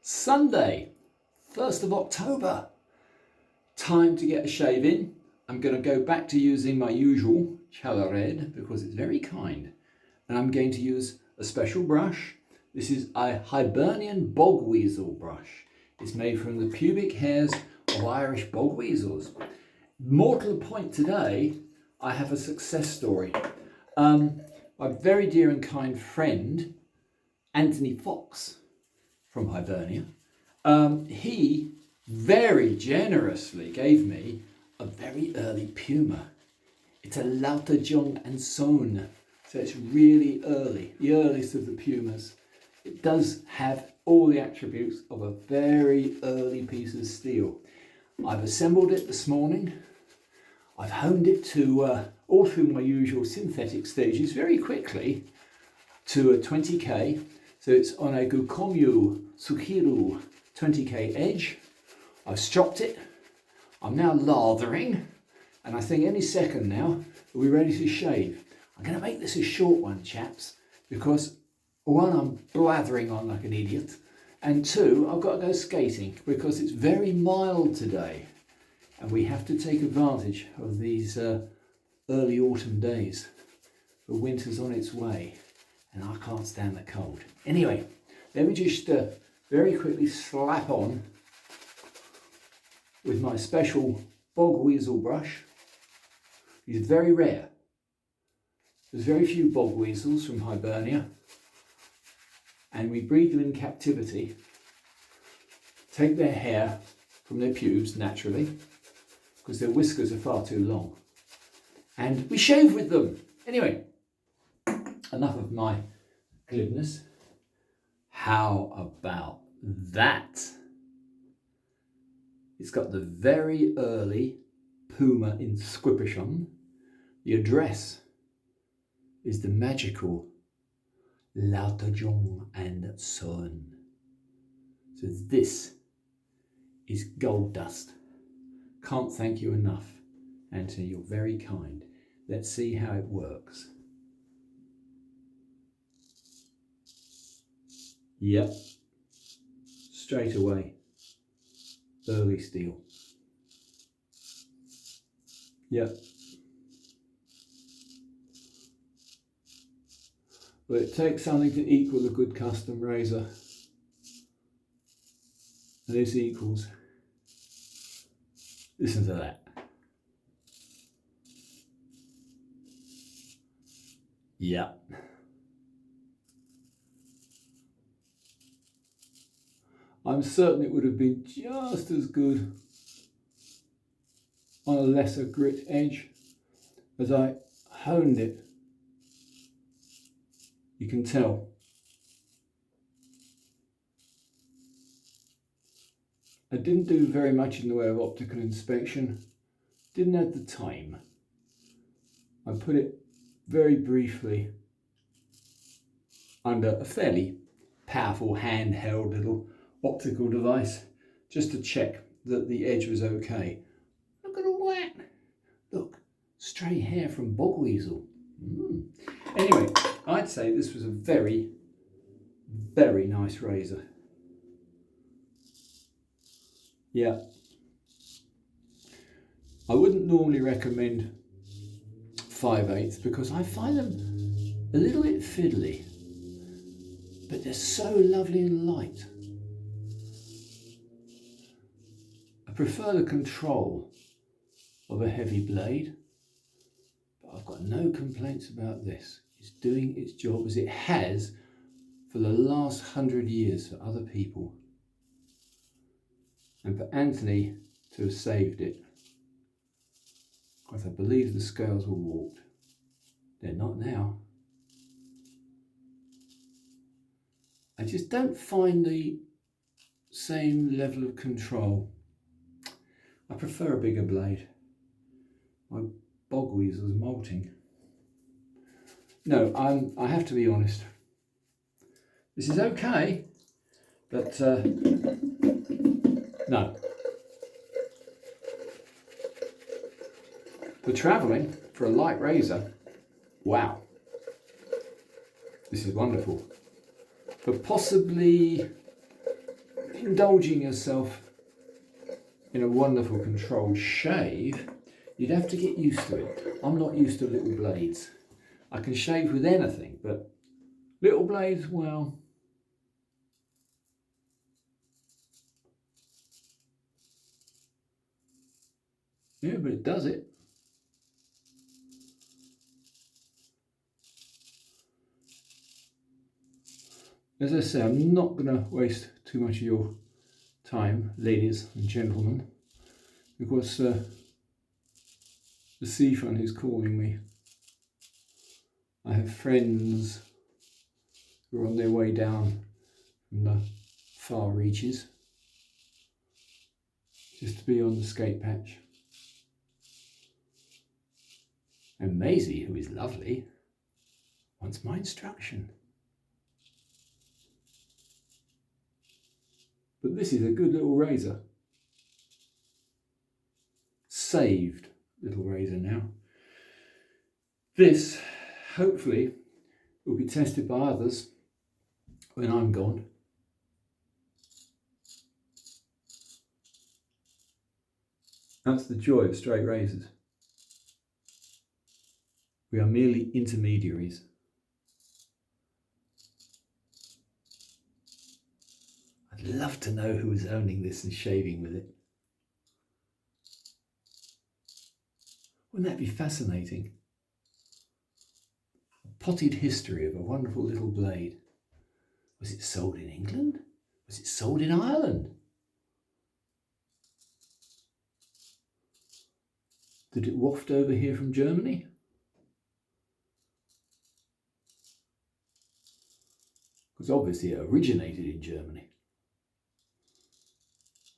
Sunday, 1st of October. Time to get a shave in. I'm going to go back to using my usual Cella red because it's very kind. And I'm going to use a special brush. This is a Hibernian bog weasel brush. It's made from the pubic hairs of Irish bog weasels. More to the point today, I have a success story. My very dear and kind friend, Anthony Fox from Hibernia, he very generously gave me a very early Puma. It's a Lauterjung Sohn, so it's really early, the earliest of the Pumas. It does have all the attributes of a very early piece of steel. I've assembled it this morning. I've honed it to all through my usual synthetic stages very quickly to a 20k. So it's on a Gukomyu Tsukiru 20k edge. I've stropped it. I'm now lathering, and I think any second now we're ready to shave. I'm going to make this a short one, chaps, because one, I'm blathering on like an idiot, and two, I've got to go skating because it's very mild today, and we have to take advantage of these early autumn days. The winter's on its way, and I can't stand the cold. Anyway, let me just very quickly slap on with my special bog weasel brush. It's very rare. There's very few bog weasels from Hibernia, and we breed them in captivity, take their hair from their pubes naturally, because their whiskers are far too long, and we shave with them. Anyway, enough of my glibness. How about that? It's got the very early Puma inscription. The address is the magical Lauterjung Sohn. So this is gold dust. Can't thank you enough, Anthony, you're very kind. Let's see how it works. Yep, straight away, early steel. Yep. But it takes something to equal a good custom razor. And this equals, listen to that. Yep. I'm certain it would have been just as good on a lesser grit edge as I honed it. You can tell. I didn't do very much in the way of optical inspection. Didn't have the time. I put it very briefly under a fairly powerful handheld little optical device just to check that the edge was okay. Look at all that. Look, stray hair from bog weasel. Anyway, I'd say this was a very, very nice razor. Yeah. I wouldn't normally recommend 5/8 because I find them a little bit fiddly, but they're so lovely and light. I prefer the control of a heavy blade, but I've got no complaints about this. It's doing its job as it has for the last 100 years for other people. And for Anthony to have saved it, because I believe the scales were warped. They're not now. I just don't find the same level of control. I prefer a bigger blade. My bog weasel's molting. No, I have to be honest. This is okay, but no. For travelling, for a light razor, wow. This is wonderful. For possibly indulging yourself in a wonderful controlled shave, you'd have to get used to it. I'm not used to little blades. I can shave with anything, but little blades, well, yeah, but it does it. As I say, I'm not going to waste too much of your time, ladies and gentlemen, because the seafront is calling me. I have friends who are on their way down from the far reaches just to be on the skate patch. And Maisie, who is lovely, wants my instruction. But this is a good little razor. Saved little razor now. This, hopefully, will be tested by others when I'm gone. That's the joy of straight razors. We are merely intermediaries. I'd love to know who is owning this and shaving with it. Wouldn't that be fascinating? A potted history of a wonderful little blade. Was it sold in England? Was it sold in Ireland? Did it waft over here from Germany? Because obviously it originated in Germany.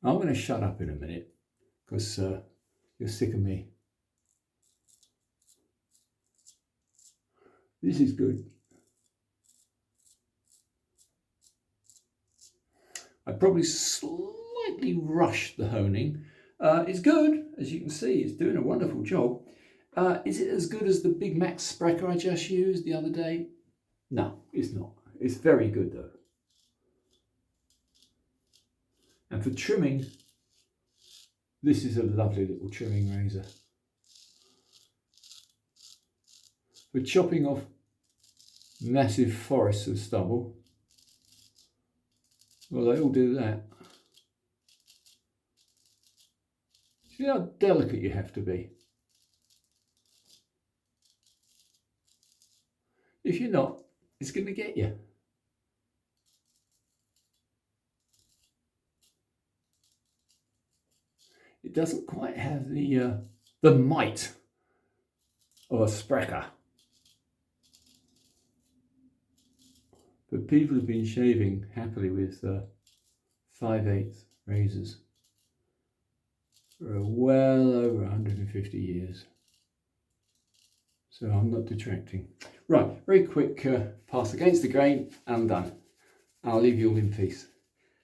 I'm going to shut up in a minute because you're sick of me. This is good. I probably slightly rushed the honing. It's good, as you can see, it's doing a wonderful job. Is it as good as the Big Mac Sprecher I just used the other day? No, it's not. It's very good though. And for trimming, this is a lovely little trimming razor. For chopping off massive forests of stubble, well, they all do that. See how delicate you have to be. If you're not, it's going to get you. It doesn't quite have the might of a Sprecher. But people have been shaving happily with 5/8 razors for well over 150 years. So I'm not detracting. Right, very quick pass against the grain and I'm done. I'll leave you all in peace.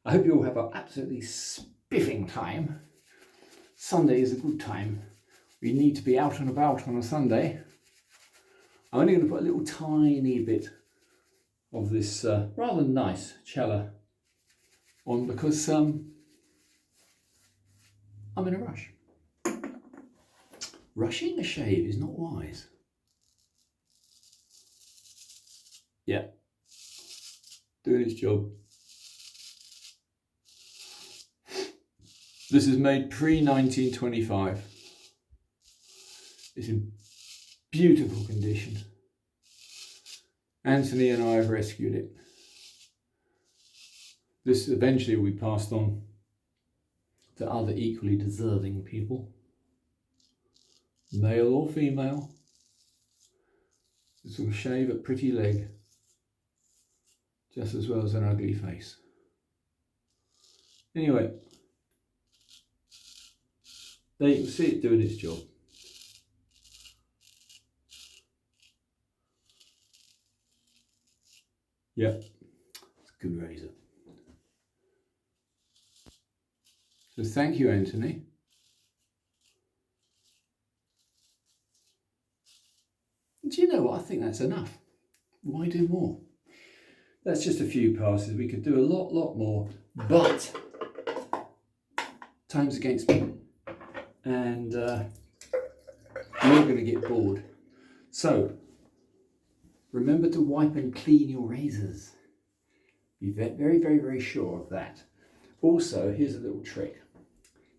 I hope you all have an absolutely spiffing time. Sunday is a good time. We need to be out and about on a Sunday. I'm only going to put a little tiny bit of this rather nice Cella on because I'm in a rush. Rushing a shave is not wise. Yeah, doing its job. This is made pre-1925. It's in beautiful condition. Anthony and I have rescued it. This eventually will be passed on to other equally deserving people, male or female. This will shave a pretty leg just as well as an ugly face. Anyway, there you can see it doing its job. Yeah, it's a good razor. So thank you, Anthony. Do you know what? I think that's enough. Why do more? That's just a few passes. We could do a lot more, but time's against me, and you're going to get bored. So remember to wipe and clean your razors. Be very sure of that. Also, here's a little trick.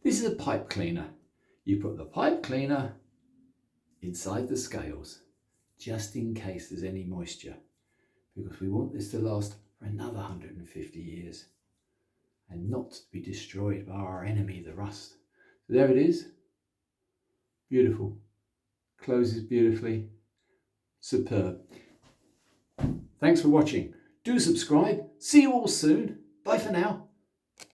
This is a pipe cleaner. You put the pipe cleaner inside the scales, just in case there's any moisture, because we want this to last for another 150 years and not to be destroyed by our enemy, the rust. So there it is. Beautiful. Closes beautifully. Superb. Thanks for watching. Do subscribe. See you all soon. Bye for now.